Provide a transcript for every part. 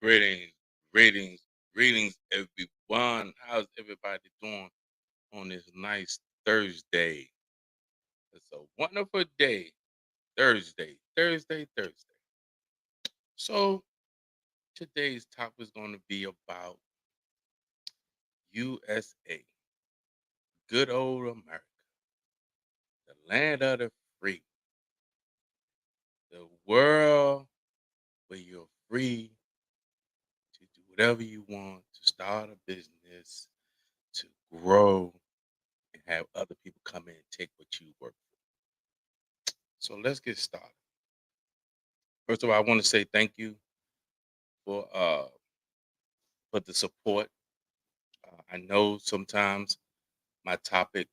Greetings, greetings, greetings, everyone. How's everybody doing on this nice Thursday? It's a wonderful day. Thursday. So today's topic is going to be about USA, good old America, the land of the free, the world where you're free to do whatever you want, to start a business, to grow, and have other people come in and take what you work for. So let's get started. First of all, I want to say thank you for uh for the support. I know sometimes my topic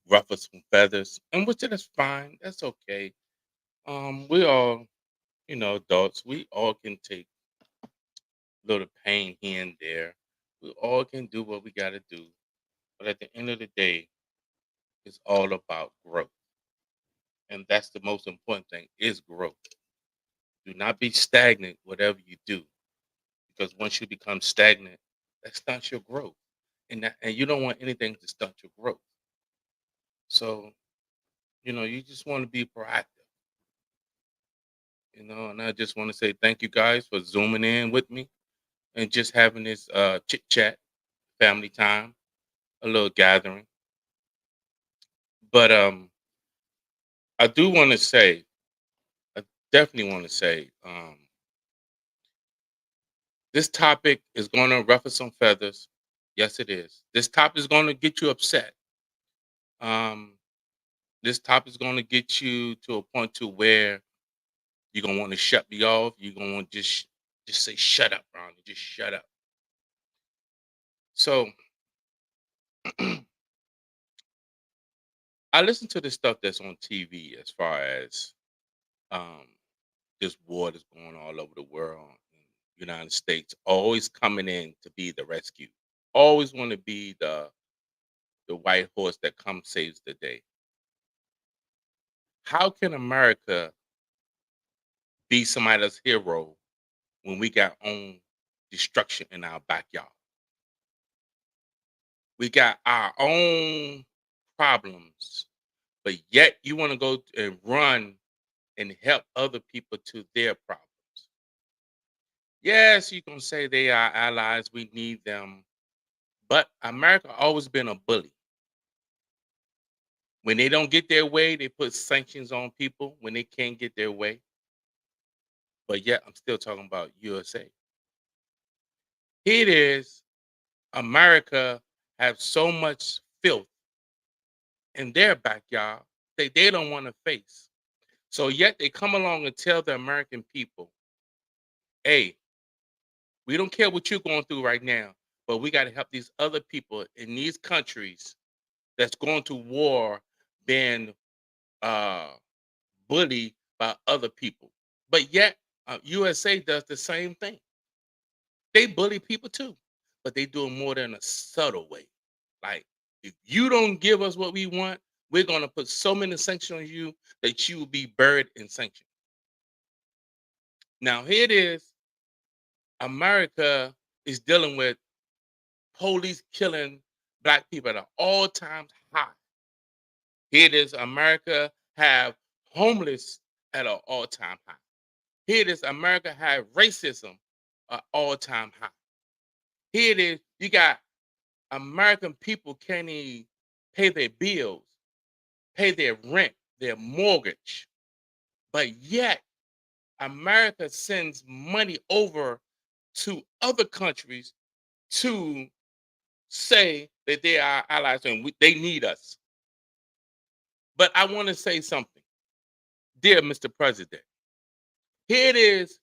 ruffles some feathers, and which is fine. That's okay. We all, adults. We all can take a little pain here and there. We all can do what we got to do, but at the end of the day, it's all about growth, and that's the most important thing: is growth. Do not be stagnant, whatever you do, because once you become stagnant, that stunts your growth, and you don't want anything to stunt your growth. So you just want to be proactive, and I just want to say thank you guys for zooming in with me and just having this chit chat, family time, a little gathering. But I do want to say, I definitely want to say, this topic is going to ruffle some feathers. Yes, it is. This topic is going to get you upset. Um, this topic is going to get you to a point to where you're gonna want to shut me off. You're gonna want to just say shut up, Ronnie. Just shut up. So I listen to the stuff that's on TV as far as um this war that's going all over the world. United States always coming in to be the rescue. Always want to be the white horse that comes saves the day. How can America be somebody else's hero when we got own destruction in our backyard? We got our own problems, but yet you want to go and run and help other people to their problems. Yes, you can say they are allies, we need them, but America always been a bully. When they don't get their way, they put sanctions on people when they can't get their way. But yet, I'm still talking about USA. Here it is, America have so much filth in their backyard that they don't want to face. So yet they come along and tell the American people, hey, we don't care what you're going through right now, but we got to help these other people in these countries that's going to war being uh, bullied by other people. But yet, USA does the same thing. They bully people too, but they do it more than a subtle way. Like, if you don't give us what we want, we're going to put so many sanctions on you that you will be buried in sanctions. Now, here it is, America is dealing with police killing black people at an all-time high. Here it is, America have homeless at an all-time high. Here it is, America have racism at all-time high. Here it is, you got American people can't even pay their bills, pay their rent, their mortgage. But yet, America sends money over to other countries to say that they are allies and they need us. But I want to say something, dear Mr. President. Here it is.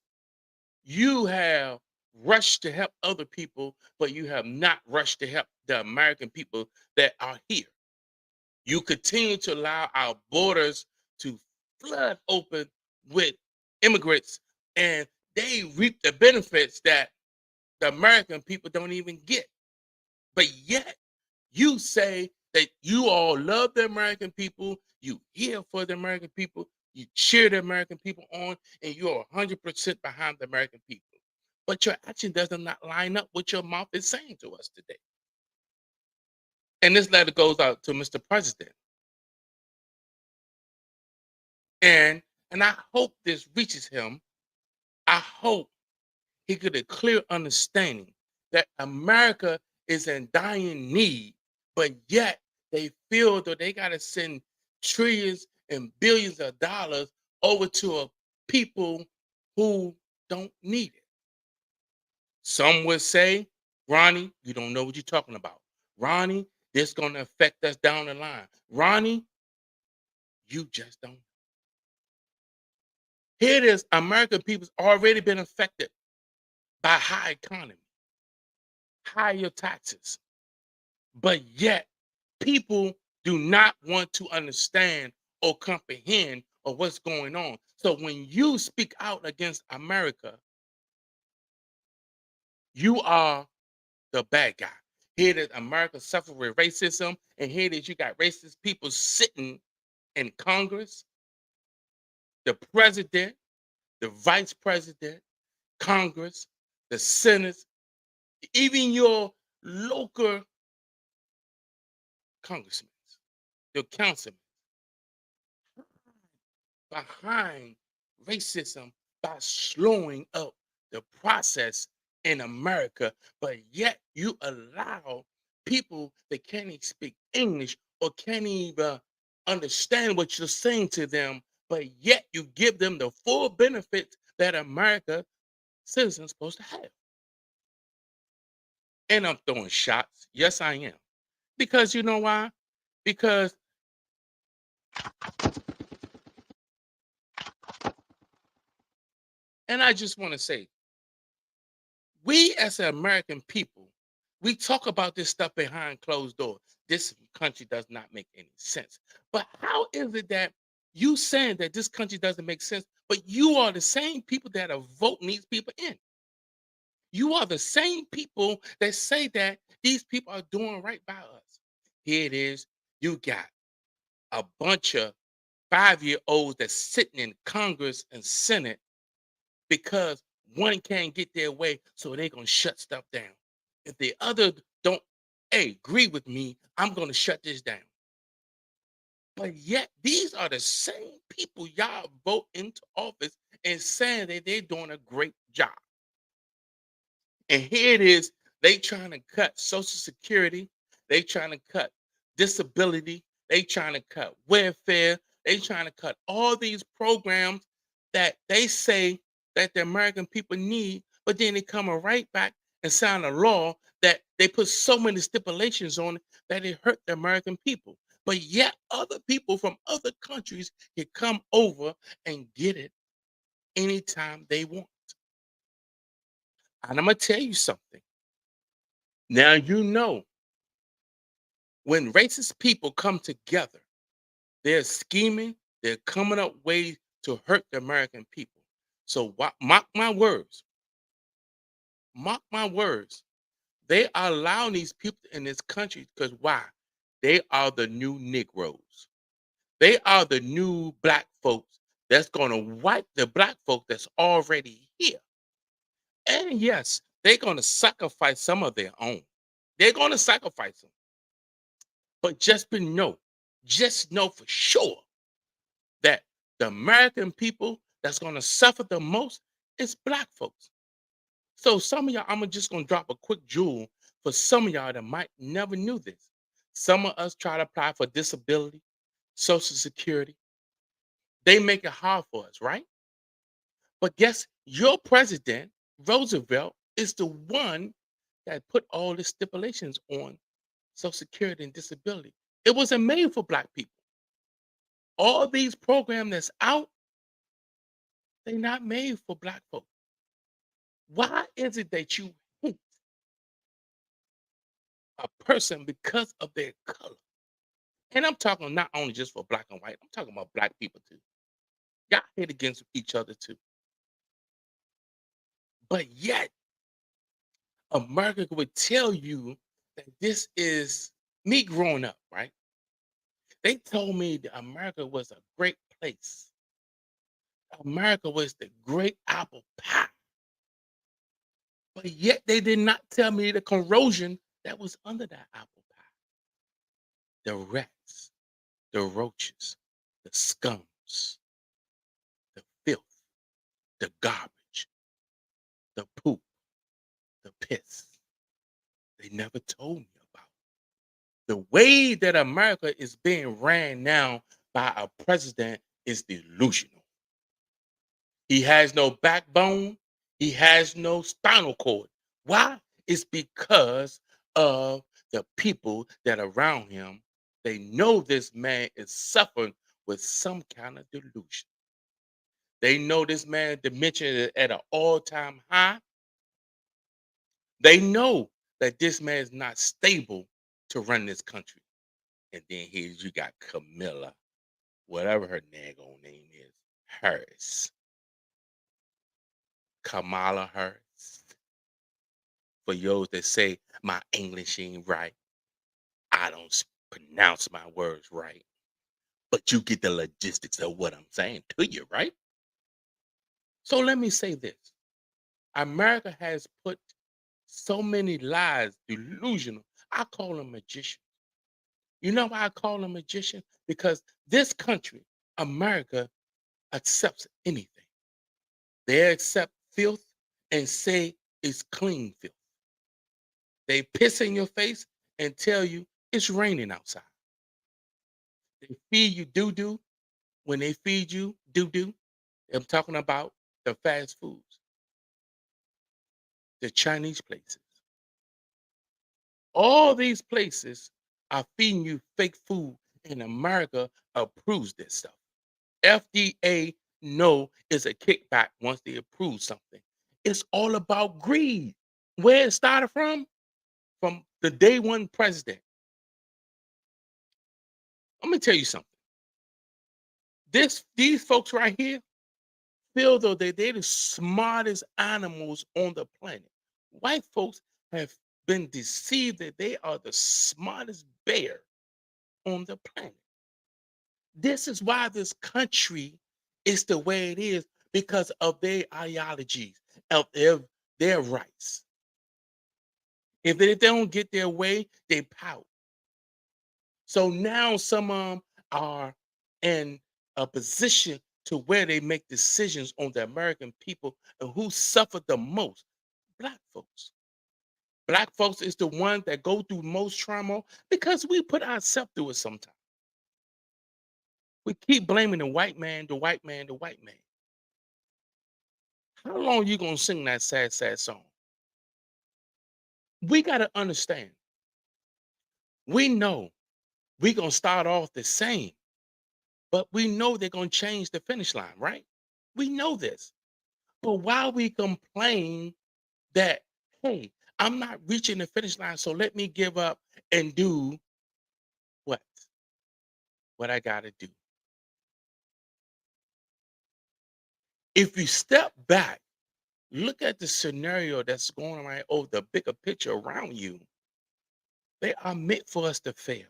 You have rushed to help other people, but you have not rushed to help the American people that are here. You continue to allow our borders to flood open with immigrants, and they reap the benefits that the American people don't even get. But yet, you say that you all love the American people, you here for the American people, you cheer the American people on, and you're 100% behind the American people. but your action does not line up what your mouth is saying to us today. And this letter goes out to Mr. President. And I hope this reaches him. I hope he get a clear understanding that America is in dying need, but yet they feel that they got to send trillions and billions of dollars over to a people who don't need it. Some would say, Ronnie, you don't know what you're talking about. Ronnie, this going to affect us down the line. Ronnie, you just don't. Here it is. American people's already been affected by high economy, higher taxes, but yet people do not want to understand or comprehend of what's going on. So when you speak out against America, you are the bad guy. Here it is, America suffers with racism, and here it is, you got racist people sitting in Congress, the president, the vice president, Congress, the Senate, even your local congressmen, your councilmen, behind racism by slowing up the process in America, but yet you allow people that can't even speak English or can't even understand what you're saying to them, but yet you give them the full benefits that America citizens supposed to have. And I'm throwing shots. Yes, I am. Because you know why? Because and I just want to say, we as an American people, we talk about this stuff behind closed doors. This country does not make any sense. But how is it that you saying that this country doesn't make sense, but you are the same people that are voting these people in? You are the same people that say that these people are doing right by us. Here it is. You got a bunch of 5-year-olds that's sitting in Congress and Senate because one can't get their way, so they're gonna shut stuff down. If the other don't, hey, agree with me, I'm gonna shut this down. But yet, these are the same people y'all vote into office and saying that they're doing a great job. And here it is, they trying to cut Social Security, they trying to cut disability, they trying to cut welfare, they trying to cut all these programs that they say that the American people need, but then they come right back and sign a law that they put so many stipulations on it that it hurt the American people. But yet other people from other countries can come over and get it anytime they want. And I'm gonna tell you something. Now you know when racist people come together, they're scheming, they're coming up ways to hurt the American people. So mark my words. They are allowing these people in this country because why? They are the new Negroes. They are the new black folks that's going to wipe the black folk that's already here. And yes, they're going to sacrifice some of their own. They're going to sacrifice them. But just know for sure that the American people that's going to suffer the most is black folks. So some of y'all, just gonna drop a quick jewel for some of y'all that might never knew this. Some of us try to apply for disability, social security. They make it hard for us, right? But guess your president, Roosevelt, is the one that put all the stipulations on social security and disability. It wasn't made for black people. All these programs that's out, they're not made for black folks. Why is it that you hate a person because of their color? And I'm talking not only just for black and white, I'm talking about black people too. Y'all hate against each other too. But yet, America would tell you that this is me growing up, right? They told me that America was a great place. America was the great apple pie. but yet they did not tell me the corrosion that was under that apple pie. The rats, the roaches, the scums, the filth, the garbage, the poop, the piss. They never told me about. The way that America is being ran now by a president is delusional. He has no backbone. He has no spinal cord. Why? It's because of the people that are around him. They know this man is suffering with some kind of delusion. They know this man dementia is at an all-time high. They know that this man is not stable to run this country. And then here you got Camilla, whatever her daggone name is, Harris. Kamala Harris. For those that say my English ain't right, I don't pronounce my words right. But you get the logistics of what I'm saying to you, right? So let me say this. America has put so many lies, delusional. I call them magicians. You know why I call them magicians? Because this country, America, accepts anything. They accept filth and say it's clean filth. They piss in your face and tell you it's raining outside. They feed you doo doo when they feed you doo doo. I'm talking about the fast foods, the Chinese places. All these places are feeding you fake food, and America approves this stuff. FDA know it's a kickback once they approve something. It's all about greed. Where it started from the day one president. Let me tell you something. These folks right here feel though that they're the smartest animals on the planet. White folks have been deceived that they are the smartest bear on the planet. This is why this country is the way it is because of their ideologies, of their rights. If they don't get their way, they pout. So now some of them are in a position to where they make decisions on the American people and who suffered the most. Black folks. Black folks is the one that go through most trauma because we put ourselves through it sometimes. We keep blaming the white man, the white man, the white man. How long you gonna sing that sad, sad song? We gotta understand. We know we gonna start off the same, but we know they're gonna change the finish line, right? We know this. But why we complain that, hey, I'm not reaching the finish line, so let me give up and do what? What I gotta do. If you step back, look at the scenario that's going on right over the bigger picture around you, they are meant for us to fail.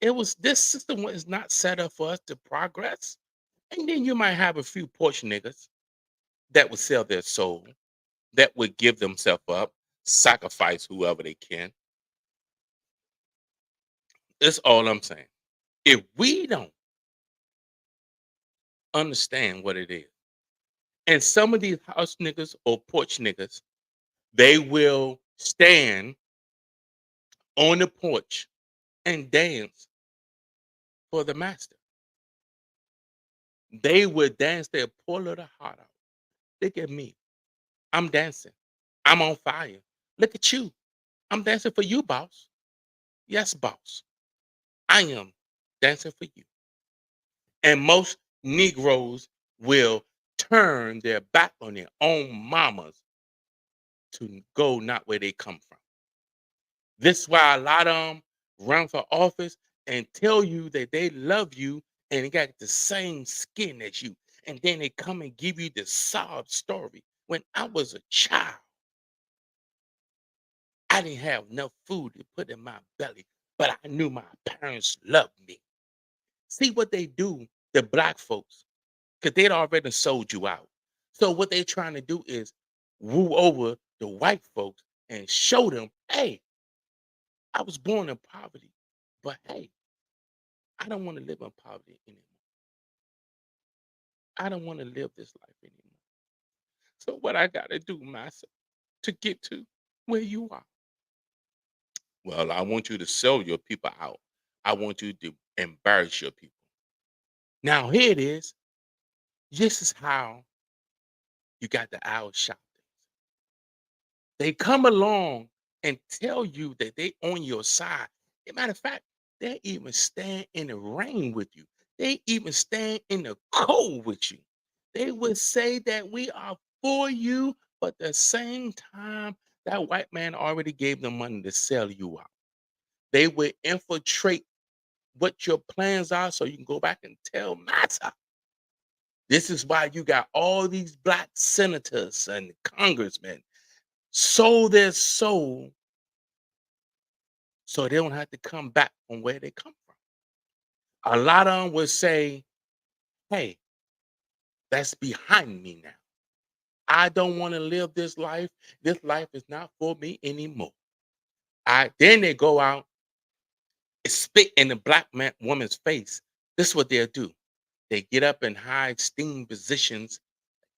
This system was not set up for us to progress. And then you might have a few porch niggas that would sell their soul, that would give themselves up, sacrifice whoever they can. That's all I'm saying. If we don't understand what it is, and some of these house niggas or porch niggas, they will stand on the porch and dance for the master. They would dance their poor little heart out. Look at me. I'm dancing. I'm on fire. Look at you. I'm dancing for you, boss. Yes, boss. I am dancing for you. And most Negroes will turn their back on their own mamas to go not where they come from. This is why a lot of them run for office and tell you that they love you and they got the same skin as you. And then they come and give you the sob story. When I was a child, I didn't have enough food to put in my belly, but I knew my parents loved me. See what they do, the black folks, because they'd already sold you out. So what they're trying to do is woo over the white folks and show them, hey, I was born in poverty, but hey, I don't want to live in poverty anymore. I don't want to live this life anymore. So what I got to do, myself, to get to where you are? Well, I want you to sell your people out. I want you to embarrass your people. Now here it is. This is how you got the owl shot. They come along and tell you that they on your side. As a matter of fact, they even stand in the rain with you. They even stand in the cold with you. They would say that we are for you, but at the same time, that white man already gave them money to sell you out. They would infiltrate what your plans are so you can go back and tell Massa. This is why you got all these black senators and congressmen sold their soul so they don't have to come back from where they come from. A lot of them would say, hey, that's behind me now. I don't want to live this life. This life is not for me anymore. Then they go out and spit in the black woman's face. This is what they'll do. They get up in high esteemed positions,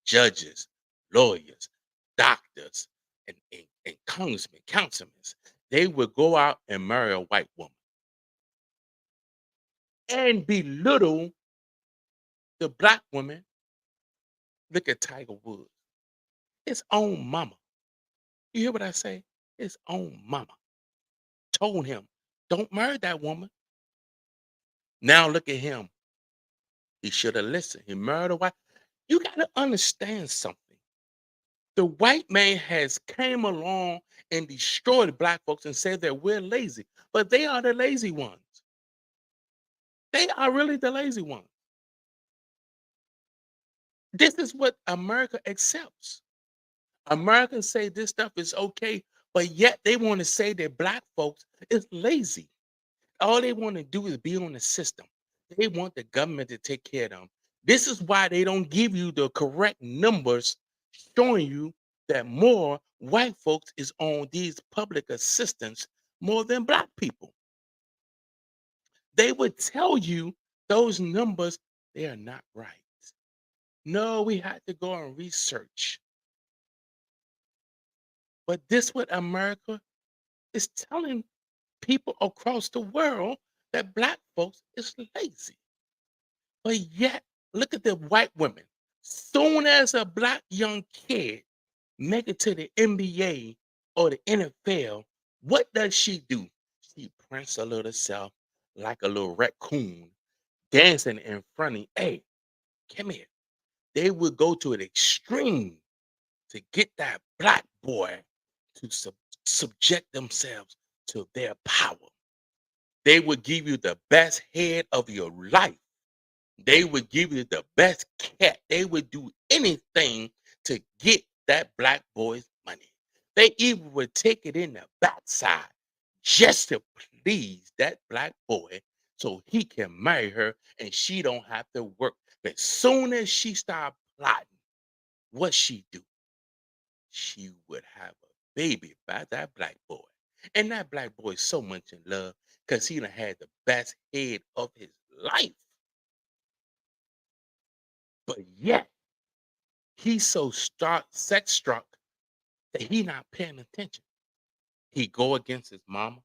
judges, lawyers, doctors, and congressmen, councilmen. They would go out and marry a white woman and belittle the black woman. Look at Tiger Woods. His own mama. You hear what I say? His own mama told him, don't marry that woman. Now look at him. He should have listened. He married a white. You got to understand something. The white man has came along and destroyed black folks and said that we're lazy, but they are the lazy ones. They are really the lazy ones. This is what America accepts. Americans say this stuff is okay, but yet they want to say that black folks is lazy. All they want to do is be on the system. They want the government to take care of them. This is why they don't give you the correct numbers showing you that more white folks is on these public assistance more than black people. They would tell you those numbers, they are not right. No, we had to go and research. But this what America is telling people across the world that black folks is lazy. But yet, look at the white women. Soon as a black young kid make it to the NBA or the NFL, what does she do? She prints her little self like a little raccoon, dancing in front of, hey, come here. They would go to an extreme to get that black boy to subject themselves to their power. They would give you the best head of your life. They would give you the best cat. They would do anything to get that black boy's money. They even would take it in the backside just to please that black boy so he can marry her and she don't have to work. But soon as she start plotting, what she do? She would have a baby by that black boy. And that black boy is so much in love because he done had the best head of his life. But yet, he's so sex struck that he not paying attention. He go against his mama.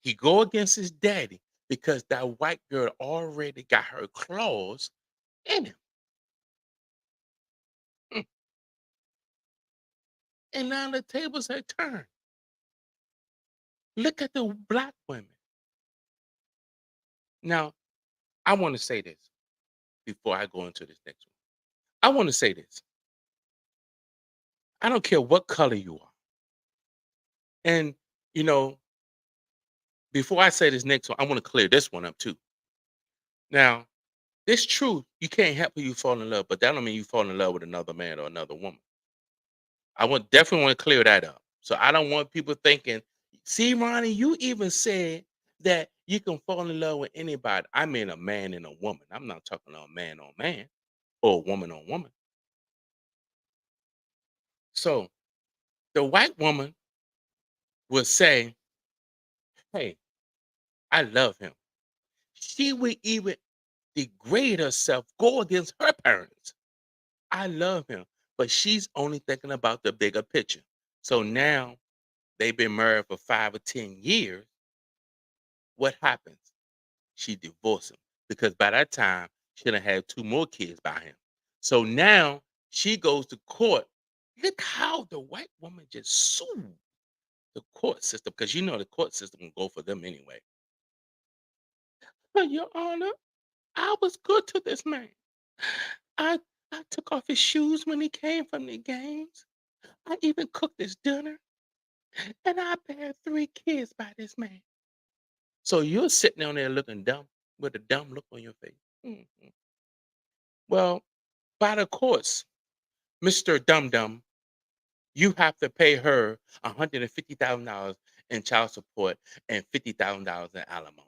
He go against his daddy because that white girl already got her claws in him. Mm. And now the tables have turned. Look at the black women. Now, I want to say this before I go into this next one. I want to say this. I don't care what color you are. And, you know, before I say this next one, I want to clear this one up too. Now, it's true, you can't help who you fall in love, but that don't mean you fall in love with another man or another woman. I want definitely want to clear that up. So I don't want people thinking, see, Ronnie, you even said that you can fall in love with anybody. I mean a man and a woman. I'm not talking about man on man or woman on woman. So The white woman will say, "Hey, I love him." She would even degrade herself, go against her parents. I love him. But she's only thinking about the bigger picture. So now they've been married for 5 or 10 years. What happens? She divorced him because by that time she done had two more kids by him. So now she goes to court. Look how the white woman just sued the court system because you know the court system will go for them anyway. But your honor, I was good to this man. I I took off his shoes when he came from the games. I even cooked his dinner, and I bear 3 kids by this man. So you're sitting on there looking dumb with a dumb look on your face. Mhm. Well, by the course, Mr. Dum Dum, you have to pay her $150,000 in child support and $50,000 in alimony.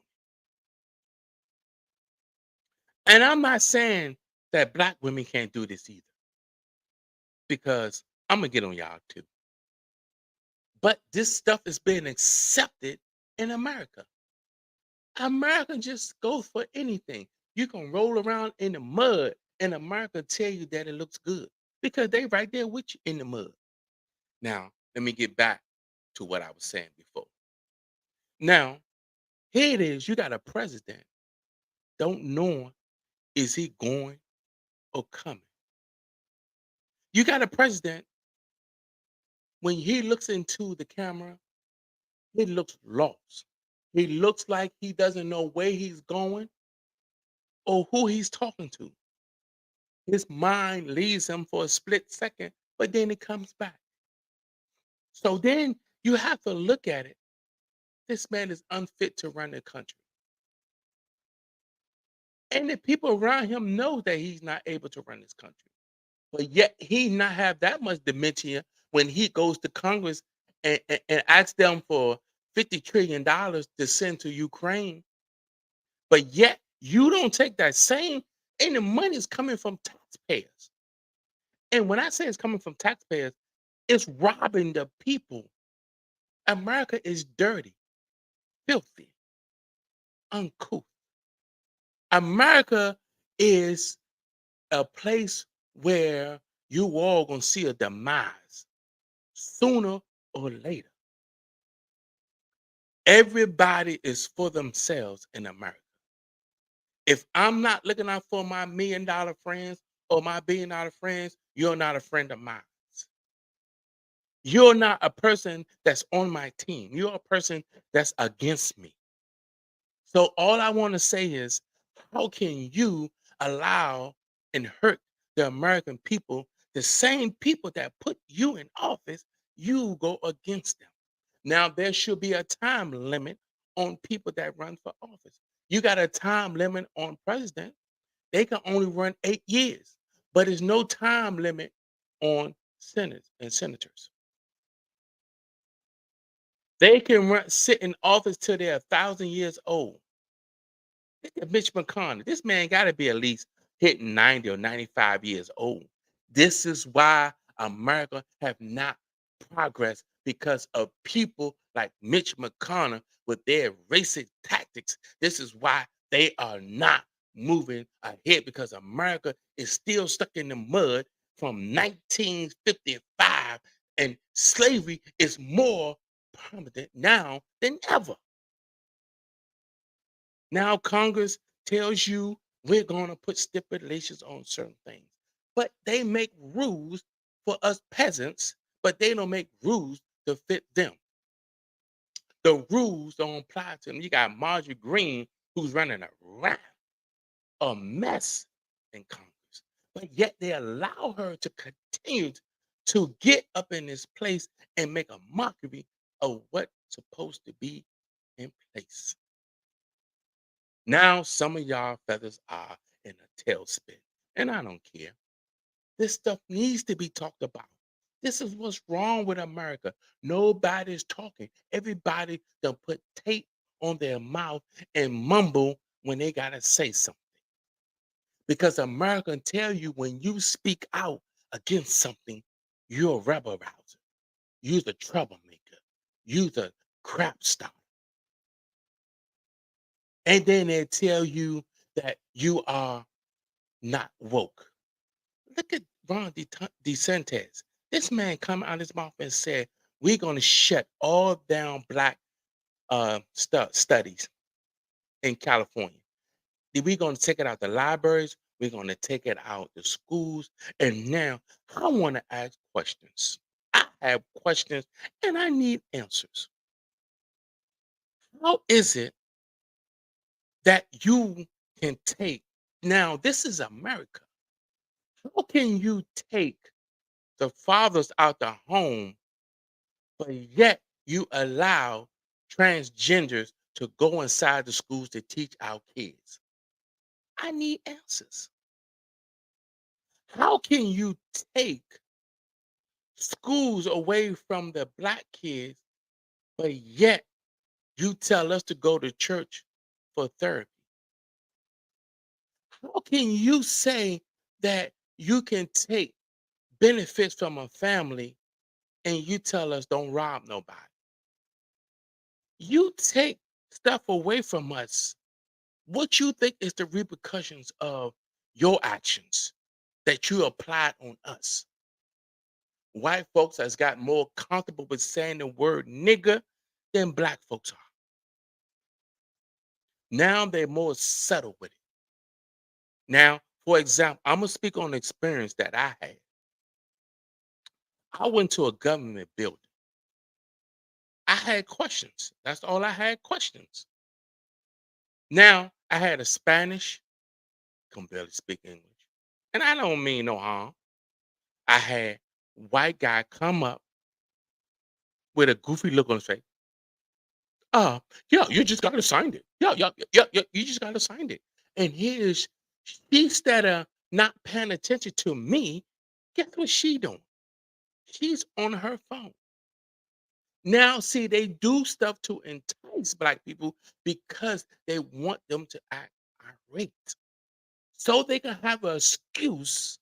And I'm not saying that black women can't do this either, because I'm gonna get on y'all too. But this stuff is being accepted in America. America just goes for anything. You can roll around in the mud and America tell you that it looks good because they right there with you in the mud. Now, let me get back to what I was saying before. Now, here it is. You got a president don't know is he going or coming. You got a president when he looks into the camera, he looks lost. He looks like he doesn't know where he's going or who he's talking to. His mind leaves him for a split second, but then it comes back. So then you have to look at it. This man is unfit to run the country. And the people around him know that he's not able to run this country. But yet he not have that much dementia when he goes to Congress and asks them for $50 trillion to send to Ukraine. But yet you don't take that same, and the money is coming from taxpayers. And when I say it's coming from taxpayers, it's robbing the people. America is dirty, filthy, uncouth. America is a place where you all gonna see a demise sooner or later. Everybody is for themselves in America. If I'm not looking out for my $1 million friends or my $1 billion friends, you're not a friend of mine. You're not a person that's on my team. You're a person that's against me. So all I want to say is, how can you allow and hurt the American people, the same people that put you in office, you go against them? Now there should be a time limit on people that run for office. You got a time limit on president. They can only run 8 years, but there's no time limit on senators and senators. They can sit in office till they're 1,000 years old. Look at Mitch McConnell. This man got to be at least hitting 90 or 95 years old. This is why America have not progressed because of people like Mitch McConnell with their racist tactics. This is why they are not moving ahead because America is still stuck in the mud from 1955 and slavery is more permanent now than ever. Now Congress tells you we're going to put stipulations on certain things, but they make rules for us peasants, but they don't make rules to fit them. The rules don't apply to them. You got Marjorie Green who's running a mess in Congress, but yet they allow her to continue to get up in this place and make a mockery of what's supposed to be in place. Now some of y'all feathers are in a tailspin, and I don't care. This stuff needs to be talked about. This is what's wrong with America. Nobody's talking. Everybody done put tape on their mouth and mumble when they gotta say something. Because America tell you when you speak out against something, you're a rebel rouser. You's a troublemaker. You's a crap starter. And then they tell you that you are not woke. Look at DeSantis. This man come out his mouth and said, "We're going to shut all down black studies in California. We're going to take it out the libraries. We're going to take it out the schools." And now I want to ask questions. I have questions and I need answers. How is it that you can take now? This is America. How can you take the fathers out the home, but yet you allow transgenders to go inside the schools to teach our kids? I need answers. How can you take schools away from the black kids, but yet you tell us to go to church for therapy? How can you say that you can take benefits from a family and you tell us don't rob nobody? You take stuff away from us. What you think is the repercussions of your actions that you applied on us? White folks has got more comfortable with saying the word nigger than black folks are. Now they're more settled with it. Now, for example, I'm gonna speak on the experience that I had. I went to a government building. I had questions. That's all I had, questions. Now I had a Spanish, can barely speak English. And I don't mean no harm. I had white guy come up with a goofy look on his face. Uh, yeah, you just gotta sign it. Yeah, yeah, yeah, yeah, you just gotta sign it. And here's she instead of not paying attention to me, guess what she doing? She's on her phone. Now, see, they do stuff to entice black people because they want them to act irate. So they can have an excuse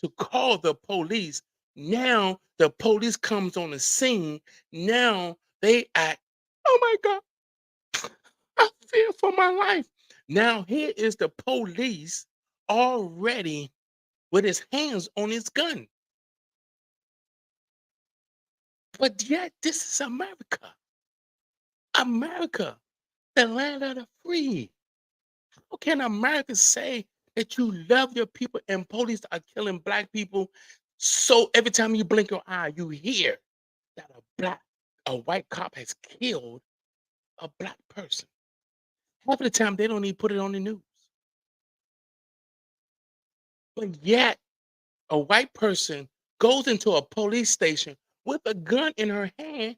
to call the police. Now the police comes on the scene. Now they act, oh my God, I fear for my life. Now here is the police already with his hands on his gun. But yet this is America. America, the land of the free. How can America say that you love your people and police are killing black people? So every time you blink your eye, you hear that a white cop has killed a black person. Half of the time they don't even put it on the news. But yet a white person goes into a police station with a gun in her hand,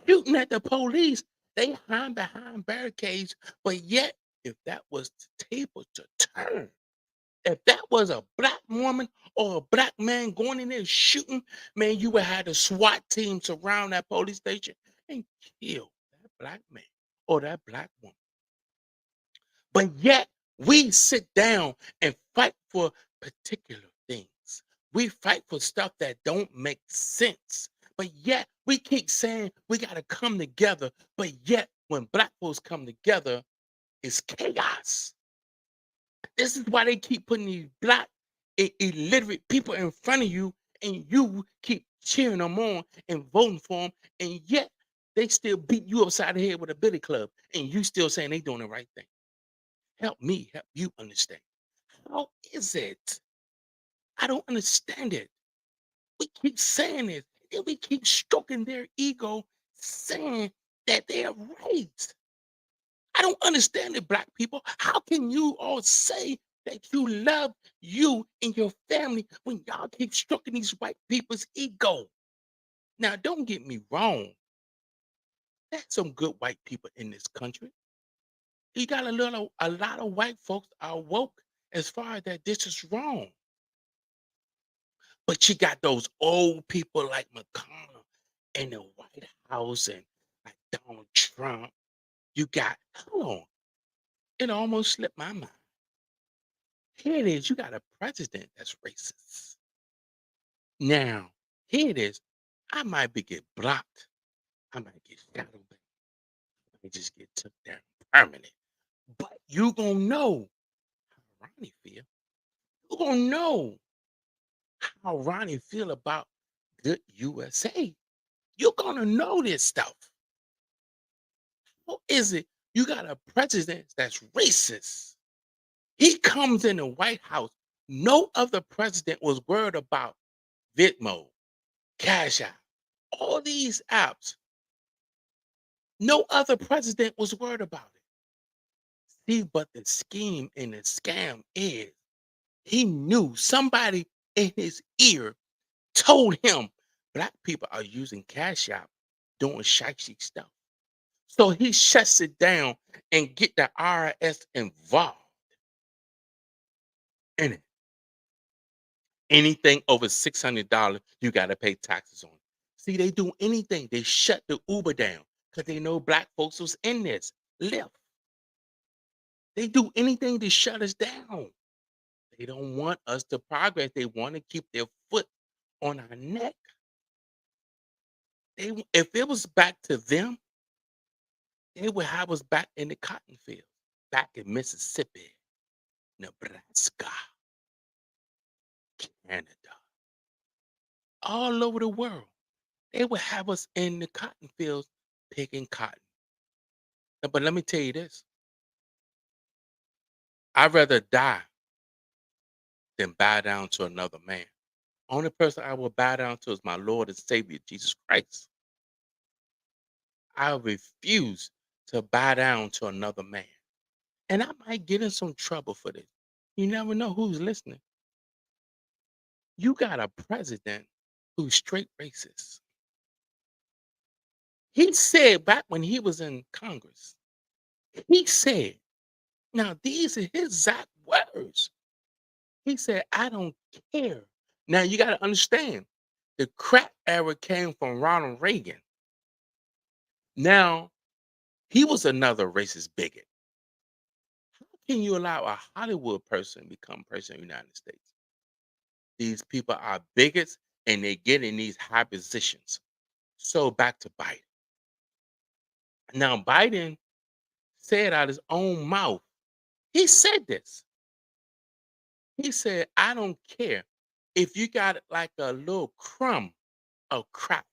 shooting at the police. They hide behind barricades. But yet, if that was the table to turn, if that was a black woman or a black man going in there shooting, man, you would have the SWAT team surround that police station and kill that black man or that black woman. But yet we sit down and fight for particular things. We fight for stuff that don't make sense. But yet we keep saying we got to come together. But yet when black folks come together, it's chaos. This is why they keep putting these black illiterate people in front of you, and you keep cheering them on and voting for them, and yet they still beat you upside the head with a billy club, and you still saying they doing the right thing. Help me help you understand. How is it? I don't understand it. We keep saying it, and we keep stroking their ego, saying that they're right. I don't understand it, black people. How can you all say that you love you and your family when y'all keep stroking these white people's ego? Now, don't get me wrong. There's some good white people in this country. You got a lot of white folks are woke as far as that this is wrong. But you got those old people like McConnell in the White House and like Donald Trump. You got, hold on, it almost slipped my mind. Here it is. You got a president that's racist. Now, here it is. I might be get blocked. I might get shadow banned. I might just get took down permanent. But you gonna know how Ronnie feel. You gonna know how Ronnie feel about good USA. You're gonna know this stuff. How is it you got a president that's racist? He comes in the White House. No other president was worried about Venmo, Cash App, all these apps. No other president was worried about it. See, but the scheme and the scam is he knew somebody in his ear told him black people are using Cash App doing shady stuff. So he shuts it down and get the IRS involved in it. Anything over $600, you got to pay taxes on. See, they do anything. They shut the Uber down because they know black folks was in this. Lyft. They do anything to shut us down. They don't want us to progress. They want to keep their foot on our neck. If it was back to them, they would have us back in the cotton field, back in Mississippi, Nebraska, Canada, all over the world. They would have us in the cotton fields picking cotton. But let me tell you this, I'd rather die than bow down to another man. Only person I will bow down to is my Lord and Savior, Jesus Christ. I refuse to bow down to another man. And I might get in some trouble for this. You never know who's listening. You got a president who's straight racist. He said back when he was in Congress, he said, now these are his exact words. He said, I don't care. Now you got to understand, the crack era came from Ronald Reagan. Now, he was another racist bigot. How can you allow a Hollywood person become president of the United States? These people are bigots and they get in these high positions. So back to Biden. Now, Biden said out his own mouth, he said this. He said, I don't care if you got like a little crumb of crack,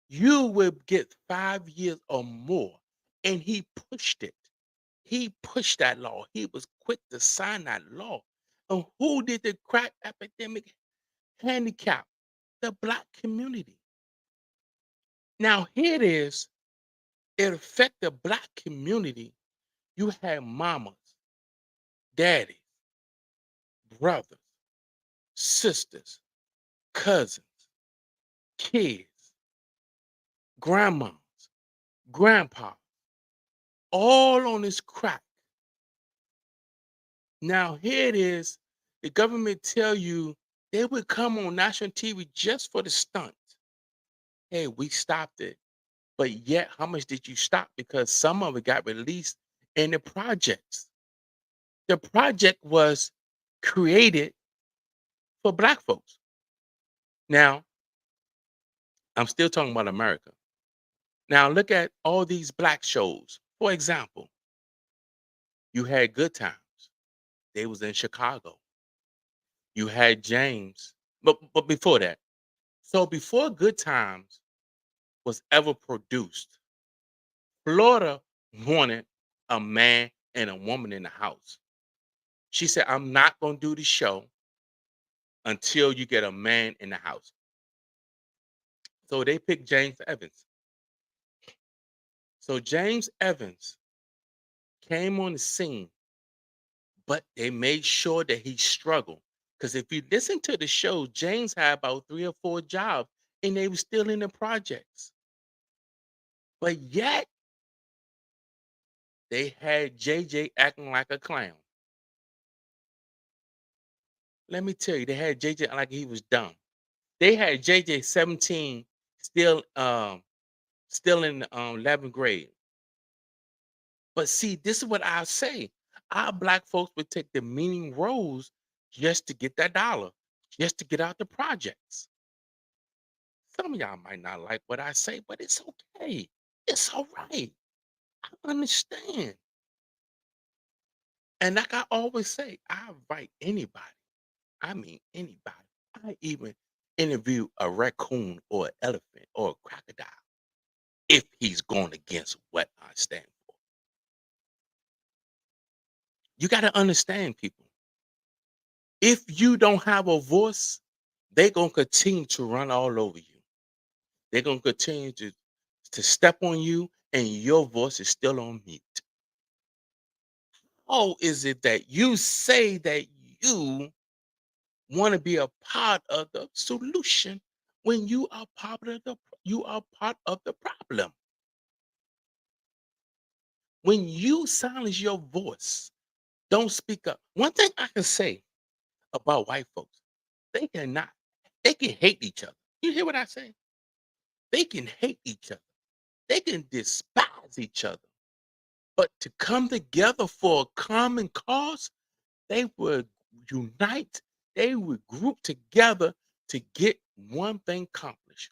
you will get 5 years or more. And he pushed it. He pushed that law. He was quick to sign that law. And who did the crack epidemic handicap? The black community. Now, here it is. It affect the black community. You have mamas, daddies, brothers, sisters, cousins, kids, grandmas, grandpas, all on this crack. Now here it is. The government tell you they would come on national TV just for the stunt. Hey, we stopped it. But yet, how much did you stop? Because some of it got released in the projects. The project was created for black folks. Now, I'm still talking about America. Now, look at all these black shows. For example, you had Good Times. They was in Chicago. You had James. But before that, so before Good Times was ever produced, Florida wanted a man and a woman in the house. She said, I'm not going to do the show until you get a man in the house. So they picked James Evans. So James Evans came on the scene, but they made sure that he struggled. Because if you listen to the show, James had about 3 or 4 jobs and they were still in the projects. But yet they had JJ acting like a clown. Let me tell you, they had JJ like he was dumb. They had JJ 17 still in 11th grade. But see, this is what I say. Our black folks would take the meaning roles just to get that dollar, just to get out the projects. Some of y'all might not like what I say, but it's okay. It's all right. I understand. And like I always say, I invite anybody. I mean anybody. I even interview a raccoon or an elephant or a crocodile if he's going against what I stand for. You got to understand, people. If you don't have a voice, they're going to continue to run all over you. They're going to continue to step on you, and your voice is still on mute. How is it that you say that you want to be a part of the solution when you are part of the problem? When you silence your voice, don't speak up. One thing I can say about white folks, they cannot, they can hate each other. You hear what I say? They can hate each other. They can despise each other. But to come together for a common cause, they would unite, they would group together to get one thing accomplished.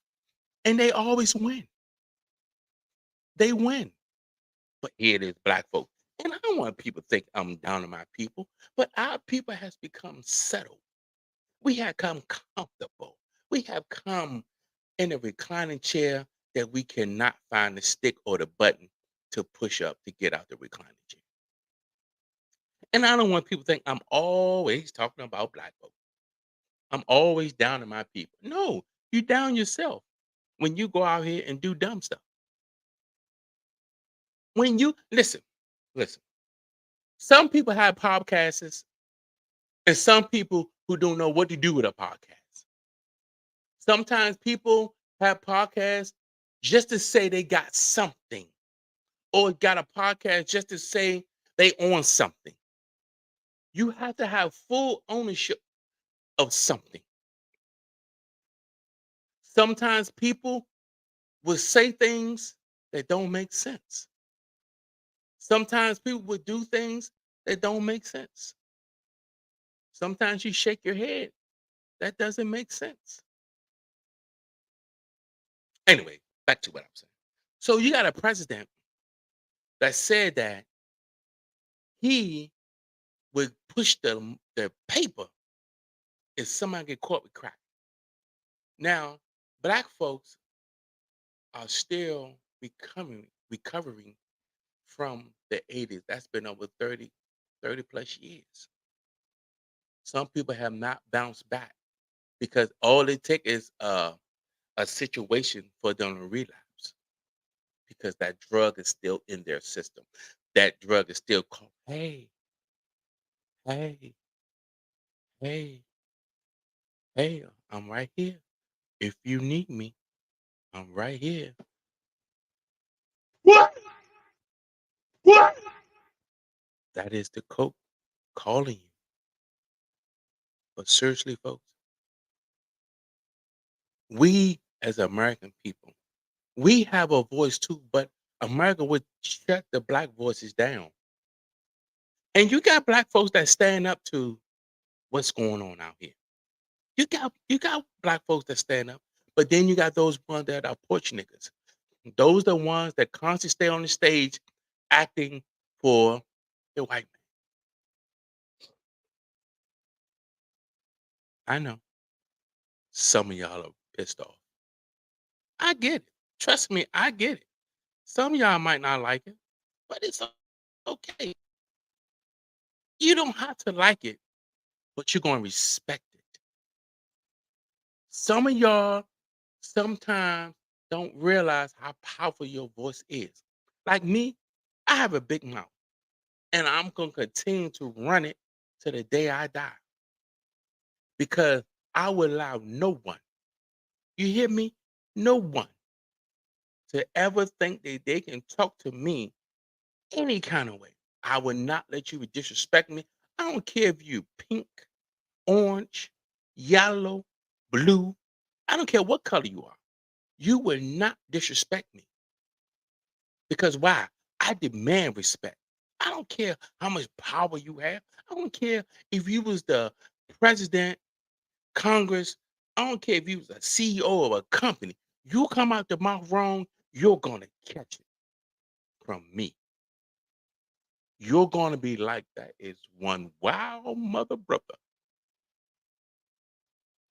And they always win. They win. But here it is, black folk. And I don't want people to think I'm down on my people, but our people has become settled. We have come comfortable. We have come in a reclining chair that we cannot find the stick or the button to push up to get out the reclining chair. And I don't want people to think I'm always talking about black folk. I'm always down on my people. No, you down yourself when you go out here and do dumb stuff. When you listen, some people have podcasts and some people who don't know what to do with a podcast. Sometimes people have podcasts just to say they got something or got a podcast just to say they own something. You have to have full ownership of something. Sometimes people will say things that don't make sense. Sometimes people will do things that don't make sense. Sometimes you shake your head. That doesn't make sense. Anyway, back to what I'm saying. So you got a president that said that he would push the paper if somebody get caught with crack. Now, black folks are still recovering from the 80s. That's been over 30 plus years. Some people have not bounced back because all it takes is a situation for them to relapse because that drug is still in their system. That drug is still called, hey, hey, hey, hey, I'm right here. If you need me, I'm right here. What? What? That is the coke calling you. But seriously, folks, we as American people, we have a voice too, but America would shut the black voices down. And you got black folks that stand up to what's going on out here. You got black folks that stand up, but then you got those ones that are porch niggas. Those the ones that constantly stay on the stage acting for the white man. I know some of y'all are pissed off. I get it. Trust me, I get it. Some of y'all might not like it, but it's okay. You don't have to like it, but you're gonna respect it. Some of y'all sometimes don't realize how powerful your voice is. Like me, I have a big mouth, and I'm gonna continue to run it to the day I die because I will allow no one, you hear me? No one to ever think that they can talk to me any kind of way. I will not let you disrespect me. I don't care if you pink, orange, yellow, blue. I don't care what color you are. You will not disrespect me. Because why? I demand respect. I don't care how much power you have. I don't care if you was the president, Congress, I don't care if you was a CEO of a company. You come out the mouth wrong, you're gonna catch it from me. You're gonna be like that is one wow mother brother.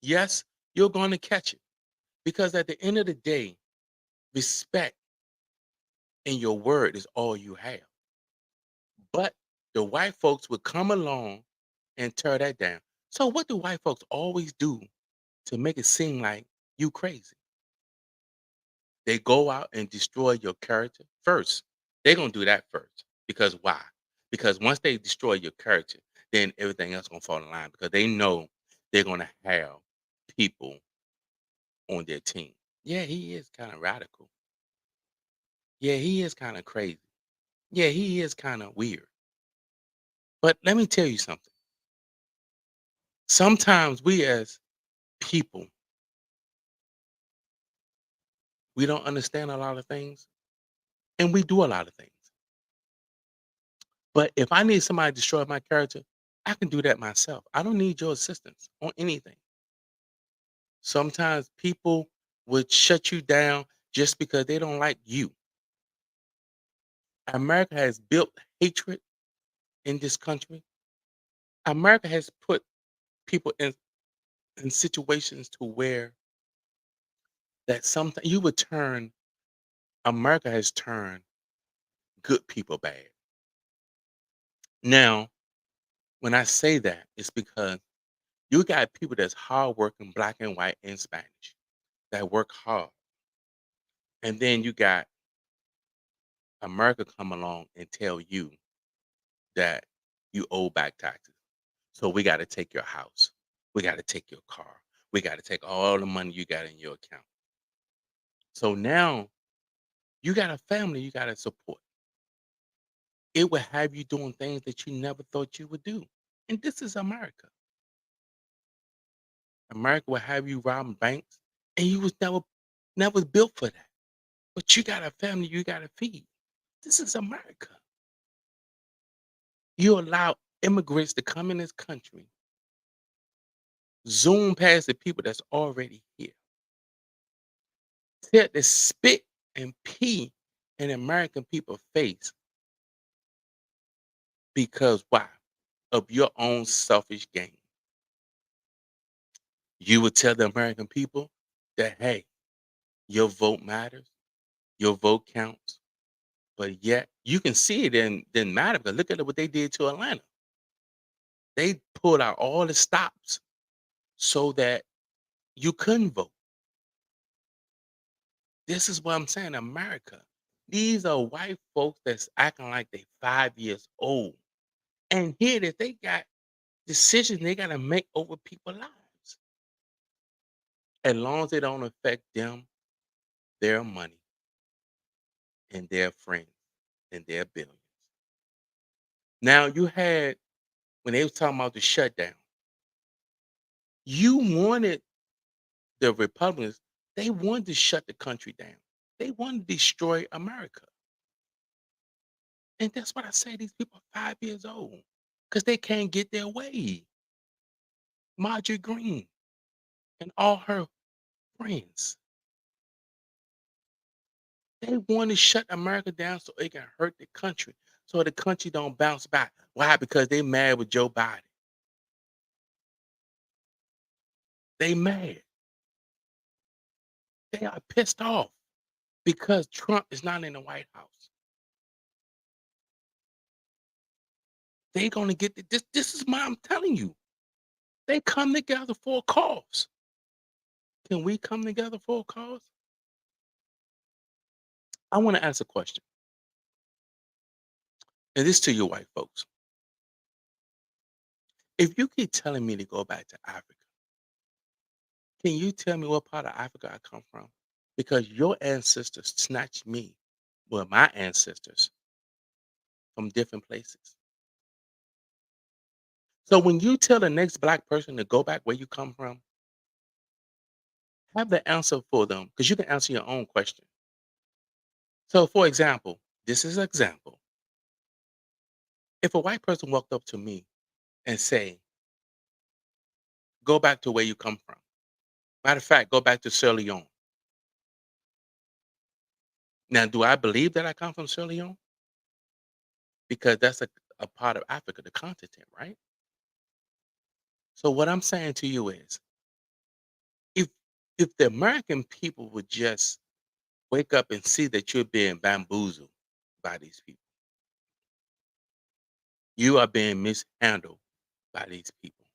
Yes, you're gonna catch it because at the end of the day, respect and your word is all you have. But the white folks would come along and tear that down. So what do white folks always do to make it seem like you crazy? They go out and destroy your character first. They're gonna do that first. Because why? Because once they destroy your character, then everything else gonna fall in line because they know they're gonna have people on their team. Yeah, he is kind of radical. Yeah, he is kind of crazy. Yeah, he is kind of weird. But let me tell you something. Sometimes we as people, we don't understand a lot of things and we do a lot of things. But if I need somebody to destroy my character, I can do that myself. I don't need your assistance on anything. Sometimes people would shut you down just because they don't like you. America has built hatred in this country. America has put people in situations to where that sometimes you would turn America has turned good people bad. Now, when I say that, it's because you got people that's hardworking, black and white and Spanish, that work hard. And then you got America come along and tell you that you owe back taxes. So we got to take your house. We got to take your car. We got to take all the money you got in your account. So now you got a family you got to support. It will have you doing things that you never thought you would do. And this is America. America will have you robbing banks, and you was never built for that. But you got a family you got to feed. This is America. You allow immigrants to come in this country, zoom past the people that's already here, tell to spit and pee in American people's face because why? Of your own selfish gain. You would tell the American people that hey, your vote matters, your vote counts, but yet you can see it didn't matter because look at what they did to Atlanta. They pulled out all the stops so that you couldn't vote. This is what I'm saying, America. These are white folks that's acting like they 5 years old. And here that they got decisions they gotta make over people's lives. As long as it don't affect them, their money, and their friends, and their billions. Now you had when they was talking about the shutdown, you wanted the Republicans, they wanted to shut the country down. They wanted to destroy America. And that's what I say. These people are 5 years old because they can't get their way. Marjorie Green and all her friends, they want to shut America down so it can hurt the country, so the country don't bounce back. Why? Because they mad with Joe Biden. They mad. They are pissed off because Trump is not in the White House. They gonna get this. This is why I'm telling you. They come together for a cause. Can we come together for a cause? I want to ask a question, and this to you white folks. If you keep telling me to go back to Africa, can you tell me what part of Africa I come from? Because your ancestors snatched me, well, my ancestors, from different places. So when you tell the next black person to go back where you come from, have the answer for them because you can answer your own question. So, for example, this is an example. If a white person walked up to me and say, "Go back to where you come from," Matter of fact, go back to Sierra Leone. Now, do I believe that I come from Sierra Leone? Because that's a part of Africa, the continent, right? So what I'm saying to you is, if the American people would just wake up and see that you're being bamboozled by these people, you are being mishandled by these people,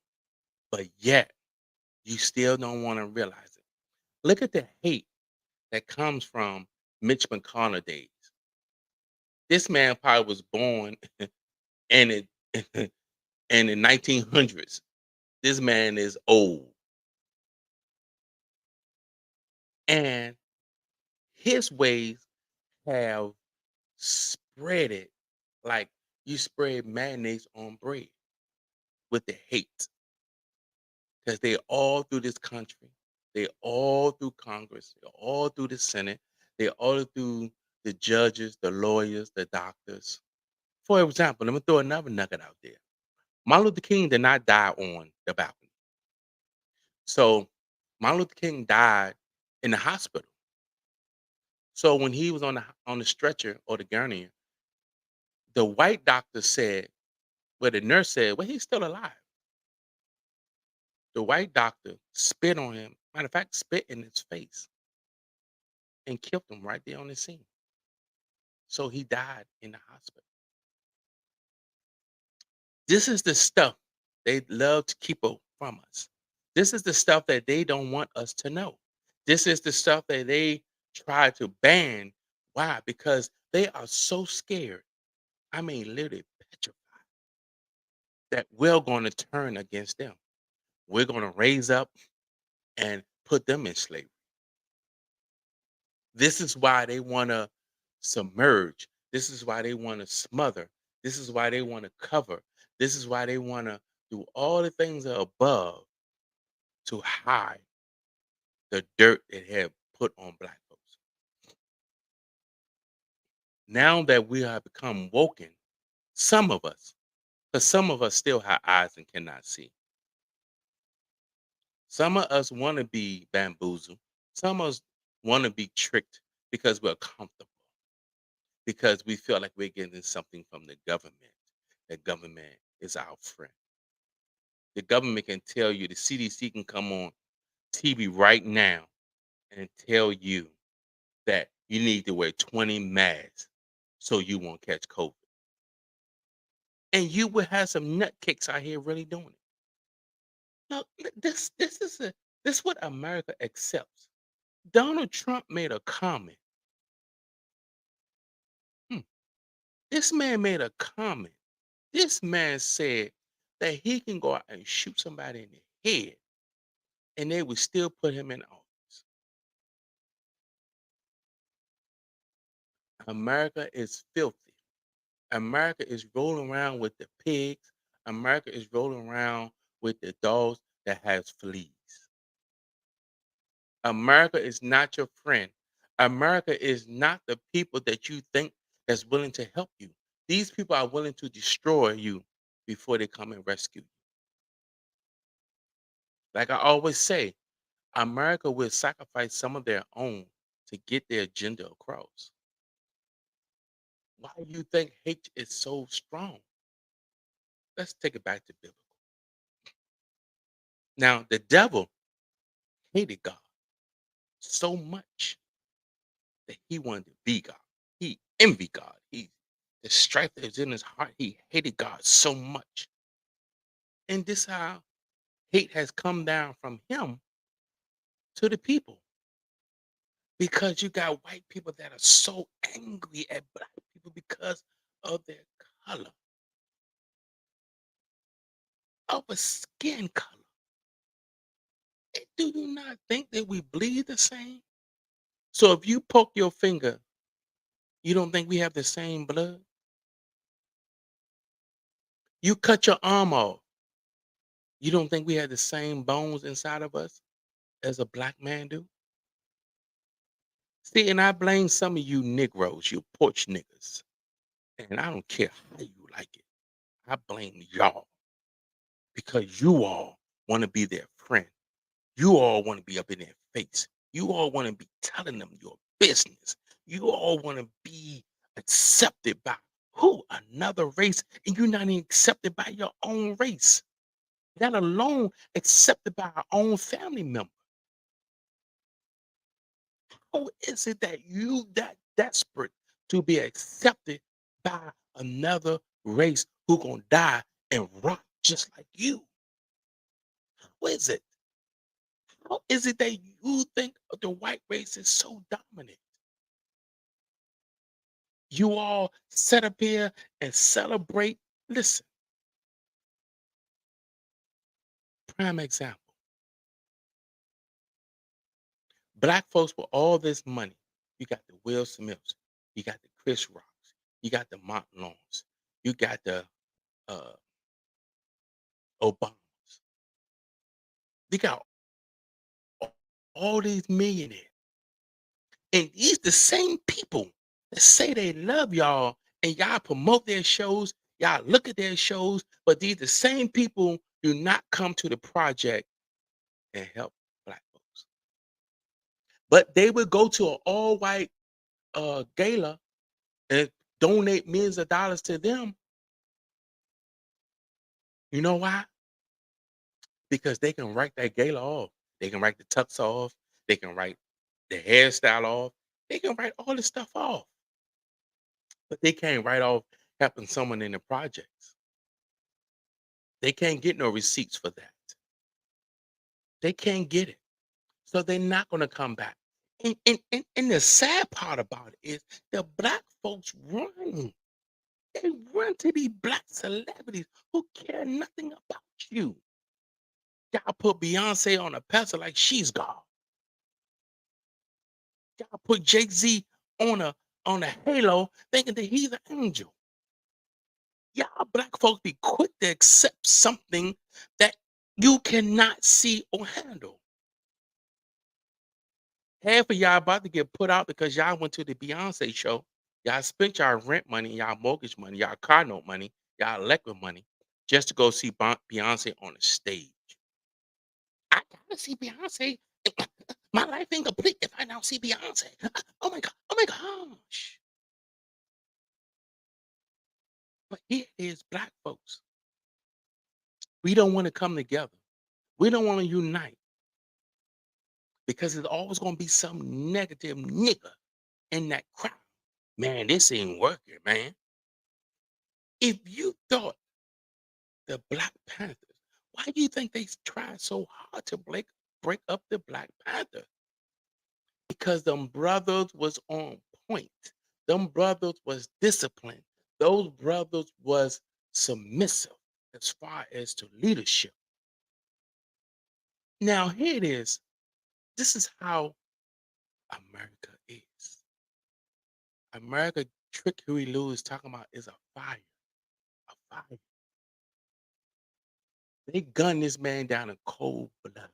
but yet you still don't want to realize it. Look at the hate that comes from Mitch McConnell days. This man probably was born in it in the 1900s. This man is old, and his ways have spread it like you spread mayonnaise on bread with the hate, because they all through this country, they all through Congress, they all through the Senate, they all through the judges, the lawyers, the doctors. For example, let me throw another nugget out there. Martin Luther King did not die on the balcony. So Martin Luther King died in the hospital. So when he was on the stretcher or the gurney, the white doctor said, well, the nurse said, well, he's still alive. The white doctor spit on him. Matter of fact, spit in his face and killed him right there on the scene. So he died in the hospital. This is the stuff they love to keep from us. This is the stuff that they don't want us to know. This is the stuff that they try to ban. Why? Because they are so scared. I mean, literally petrified that we're going to turn against them. We're going to raise up and put them in slavery. This is why they want to submerge. This is why they want to smother. This is why they want to cover. This is why they want to do all the things that are above to hide the dirt they have put on black folks. Now that we have become woken, some of us, because some of us still have eyes and cannot see. Some of us want to be bamboozled. Some of us want to be tricked because we're comfortable, because we feel like we're getting something from the government. The government is our friend. The government can tell you, the CDC can come on TV right now and tell you that you need to wear 20 masks so you won't catch COVID. And you will have some nutcakes out here really doing it. No, this is what America accepts. Donald Trump made a comment. Hmm, This man made a comment. This man said that he can go out and shoot somebody in the head and they would still put him in office. America is filthy. America is rolling around with the pigs. America is rolling around with the dogs that has fleas. America is not your friend. America is not the people that you think that's willing to help you. These people are willing to destroy you before they come and rescue you. Like I always say, America will sacrifice some of their own to get their agenda across. Why do you think hate is so strong? Let's take it back to biblical. Now, the devil hated God so much that he wanted to be God. He envied God. The strife that was in his heart, he hated God so much. And this how hate has come down from him to the people. Because you got white people that are so angry at black people because of their color, of a skin color. Do you not think that we bleed the same? So if you poke your finger, you don't think we have the same blood? You cut your arm off, you don't think we have the same bones inside of us as a black man do? See, and I blame some of you Negroes, you porch niggas, and I don't care how you like it. I blame y'all because you all want to be their friend. You all want to be up in their face. You all want to be telling them your business. You all want to be accepted by who? Another race, and you're not even accepted by your own race. Let alone accepted by our own family member. How is it that you that desperate to be accepted by another race who gonna die and rot just like you? How is it? How is it that you think the white race is so dominant? You all sit up here and celebrate. Listen, prime example. Black folks with all this money. You got the Will Smiths, you got the Chris Rocks, you got the Montalons, you got the uh Obamas. You got all these millionaires. And these the same people that say they love y'all and y'all promote their shows, y'all look at their shows, but these the same people do not come to the project and help black folks. But they would go to an all-white gala and donate millions of dollars to them. You know why? Because they can write that gala off. They can write the tux off. They can write the hairstyle off. They can write all this stuff off. But they can't write off helping someone in the projects. They can't get no receipts for that. They can't get it. So they're not going to come back. And the sad part about it is the black folks run. They run to these black celebrities who care nothing about you. Y'all put Beyonce on a pedestal like she's God. Y'all put Jay-Z on a halo thinking that he's an angel. Y'all black folks be quick to accept something that you cannot see or handle. Half of y'all about to get put out because y'all went to the Beyonce show. Y'all spent y'all rent money, y'all mortgage money, y'all car note money, y'all electric money just to go see Beyonce on the stage. I gotta see Beyonce. My life ain't complete if I don't see Beyonce. Oh my god! Oh my gosh! But here is black folks. We don't want to come together. We don't want to unite because there's always going to be some negative nigga in that crowd. Man, this ain't working, man. If you thought the Black Panthers, why do you think they tried so hard to break up the Black Panther? Because them brothers was on point. Them brothers was disciplined. Those brothers was submissive as far as to leadership. Now here it is. This is how America is. America Trick Huey Lewis talking about is a fire. A fire. They gunned this man down in cold blood.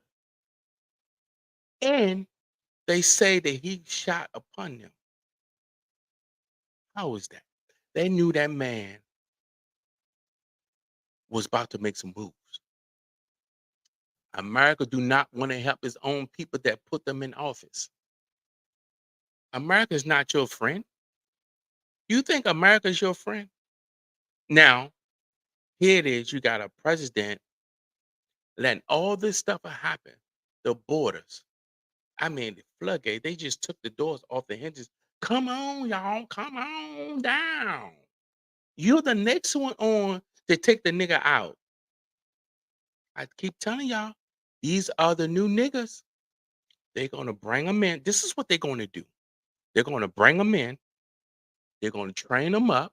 And they say that he shot upon them. How is that? They knew that man was about to make some moves. America do not want to help its own people that put them in office. America is not your friend. You think America is your friend? Now, here it is. You got a president letting all this stuff happen. The borders. I mean, the floodgate. They just took the doors off the hinges. Come on, y'all. Come on down. You're the next one on to take the nigga out. I keep telling y'all, these are the new niggas. They're gonna bring them in. This is what they're gonna do. They're gonna bring them in. They're gonna train them up.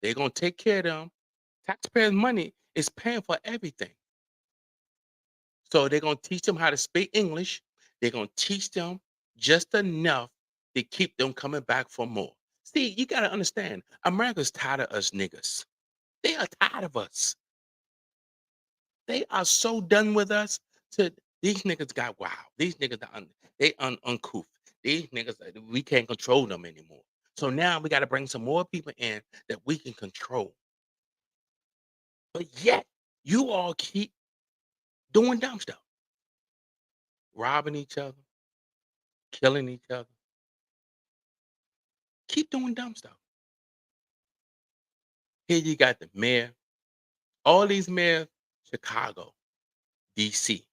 They're gonna take care of them. Taxpayers' money is paying for everything. So they're gonna teach them how to speak English. They're gonna teach them just enough to keep them coming back for more. See, you gotta understand, America's tired of us niggas. They are tired of us. They are so done with us. To these niggas got wild. These niggas are uncouth. These niggas we can't control them anymore. So now we got to bring some more people in that we can control. But yet you all keep doing dumb stuff. robbing each other, killing each other. Keep doing dumb stuff. Here you got the mayor, all these mayors, Chicago, DC,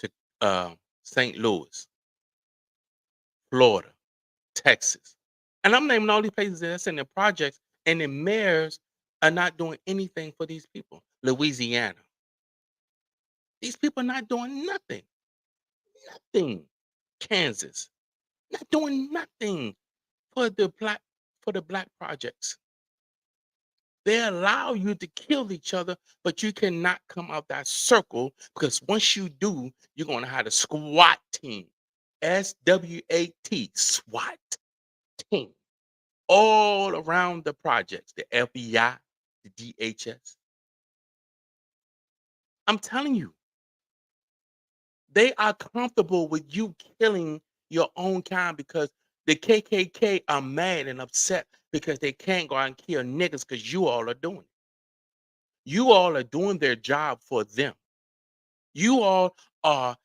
Chi- St. Louis, Florida, Texas. And I'm naming all these places that's in the projects, and the mayors are not doing anything for these people. Louisiana. These people are not doing nothing. Nothing. Kansas. Not doing nothing for the black projects. They allow you to kill each other, but you cannot come out that circle because once you do, you're gonna have a SWAT team. SWAT, SWAT team. All around the projects, the FBI, the DHS. I'm telling you, they are comfortable with you killing your own kind because the KKK are mad and upset because they can't go out and kill niggas because you all are doing it. You all are doing their job for them. You all are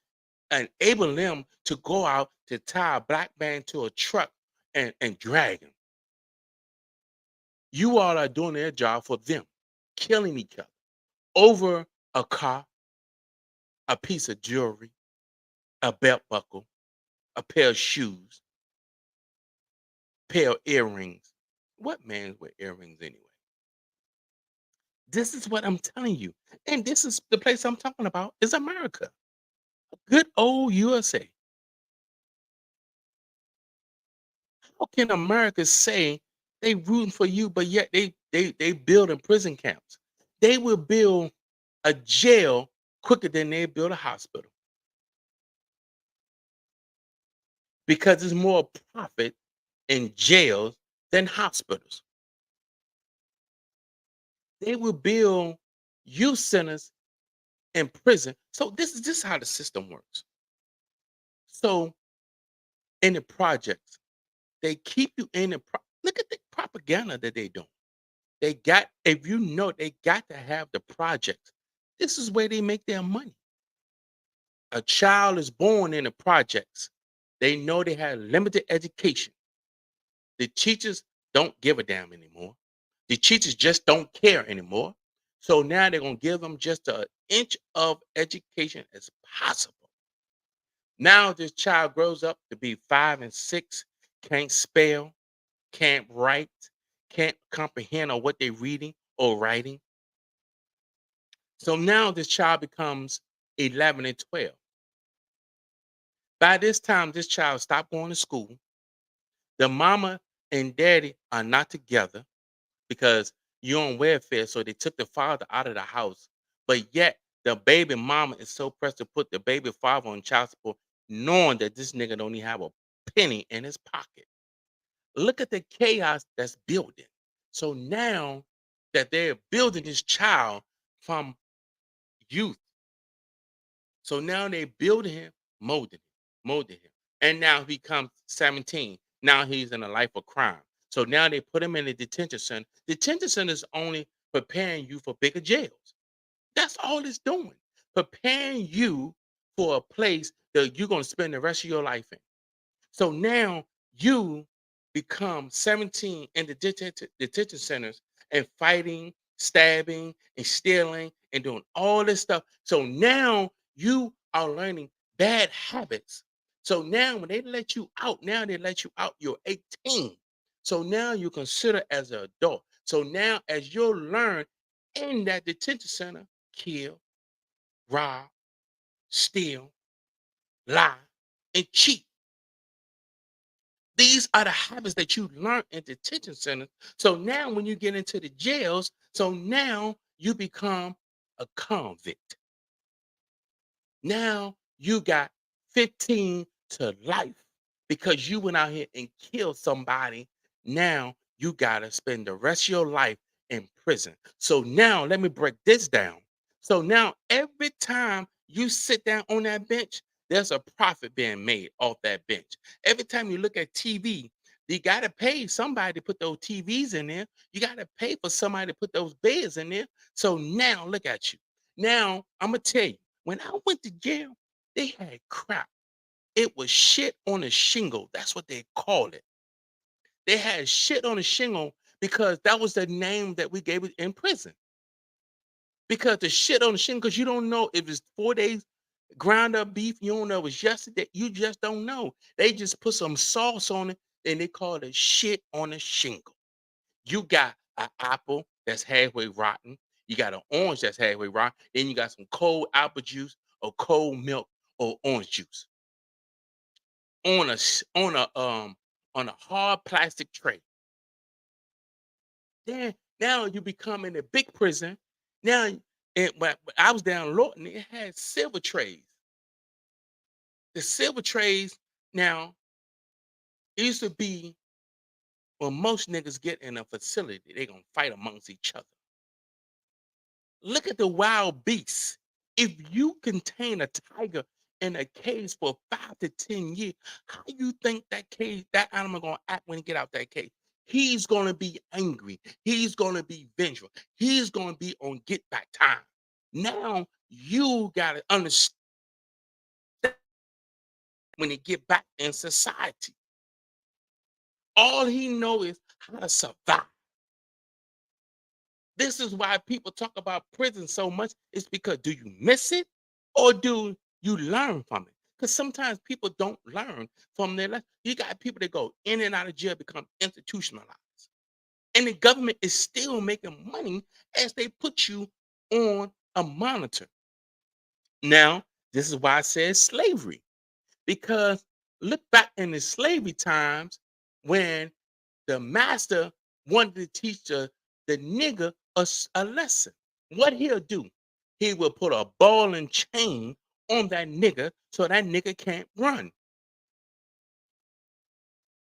enabling them to go out to tie a black man to a truck and drag him. You all are doing their job for them, killing each other over a car, a piece of jewelry, a belt buckle, a pair of shoes, pair of earrings. What man wear earrings anyway? This is what I'm telling you. And this is the place I'm talking about is America. Good old USA. How can America say they rooting for you, but yet they building prison camps? They will build a jail quicker than they build a hospital because there's more profit in jails than hospitals. They will build youth centers in prison. So this is how the system works. So in the projects, they keep you in look at the propaganda that they do. They got if you know they got to have the projects. This is where they make their money. A child is born in the projects. They know they have limited education. The teachers don't give a damn anymore. The teachers just don't care anymore. So now they're gonna give them just an inch of education as possible. Now this child grows up to be 5 and 6, can't spell, can't write, can't comprehend on what they're reading or writing. So now this child becomes 11 and 12. By this time, this child stopped going to school. The mama and daddy are not together because you're on welfare. So they took the father out of the house. But yet the baby mama is so pressed to put the baby father on child support, knowing that this nigga don't even have a penny in his pocket. Look at the chaos that's building. So now that they're building this child from youth, so now they building him, molding him. And now he comes 17. Now he's in a life of crime. So now they put him in a detention center. Detention center is only preparing you for bigger jails. That's all it's doing. Preparing you for a place that you're going to spend the rest of your life in. So now you become 17 in the detention centers and fighting, stabbing, and stealing and doing all this stuff. So now you are learning bad habits. So now when they let you out, now they let you out, you're 18. So now you consider as an adult. So now as you learn in that detention center, kill, rob, steal, lie, and cheat. These are the habits that you learn in detention centers. So now when you get into the jails, so now you become a convict. Now you got 15 to life because you went out here and killed somebody. Now you got to spend the rest of your life in prison. So now let me break this down. So now every time you sit down on that bench, there's a profit being made off that bench. Every time you look at TV, you got to pay somebody to put those TVs in there. You got to pay for somebody to put those beds in there. So now look at you. Now I'm going to tell you when I went to jail, They had crap. It was shit on a shingle. That's what they called it. They had shit on a shingle because that was the name that we gave it in prison. Because the shit on the shingle, because you don't know if it's 4 days ground up beef, you don't know if it's yesterday, you just don't know. They just put some sauce on it and they call it shit on a shingle. You got an apple that's halfway rotten, you got an orange that's halfway rotten, then you got some cold apple juice or cold milk or orange juice on a hard plastic tray. Then now you become in a big prison. Now when I was down in Lawton, it had silver trays. The silver trays now it used to be when most niggas get in a facility, they gonna fight amongst each other. Look at the wild beasts. If you contain a tiger in a cage for 5 to 10 years, how you think that animal gonna act when he get out that cage? He's gonna be angry. He's gonna be vengeful. He's gonna be on get back time. Now you gotta understand when he get back in society. All he know is how to survive. This is why people talk about prison so much. It's because do you miss it or do you learn from it? Because sometimes people don't learn from their life. You got people that go in and out of jail become institutionalized. And the government is still making money as they put you on a monitor. Now, this is why I said slavery. Because look back in the slavery times when the master wanted to teach the nigga a lesson. What he'll do, he will put a ball and chain on that nigga so that nigga can't run.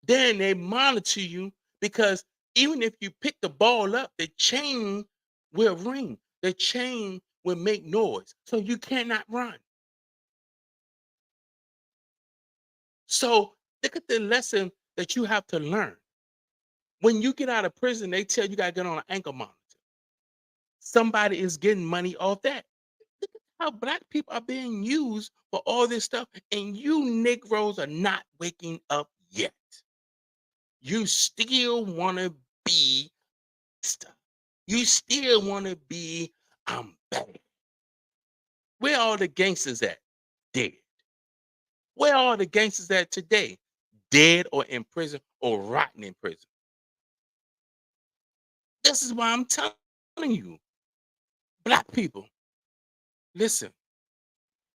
Then they monitor you because even if you pick the ball up, the chain will ring. The chain will make noise. So you cannot run. So look at the lesson that you have to learn. When you get out of prison, they tell you got to get on an ankle monitor. Somebody is getting money off that. Look at how black people are being used for all this stuff, and you Negroes are not waking up yet. You still want to be stuff. You still want to be I'm bad. Where are the gangsters at? Dead. Where are the gangsters at today? Dead or in prison or rotting in prison. This is why I'm telling you, black people, listen,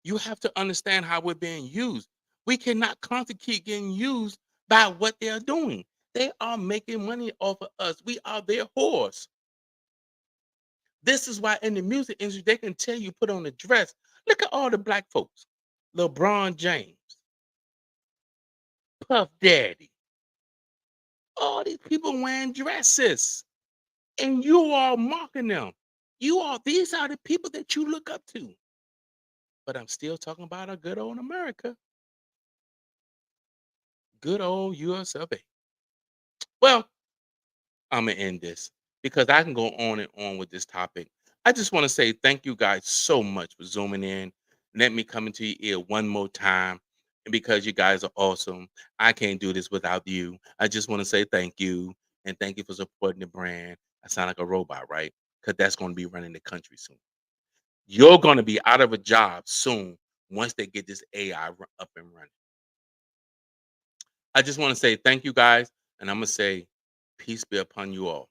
you have to understand how we're being used. We cannot constantly keep getting used by what they're doing. They are making money off of us. We are their whores. This is why in the music industry, they can tell you put on a dress. Look at all the black folks. LeBron James, Puff Daddy, all these people wearing dresses. And you are mocking them. These are the people that you look up to. But I'm still talking about a good old America. Good old US of A. Well, I'm gonna end this because I can go on and on with this topic. I just want to say thank you guys so much for zooming in. Let me come into your ear one more time. And because you guys are awesome, I can't do this without you. I just want to say thank you and thank you for supporting the brand. I sound like a robot, right? Because that's going to be running the country soon. You're going to be out of a job soon once they get this AI up and running. I just want to say thank you guys, and I'm gonna say peace be upon you all.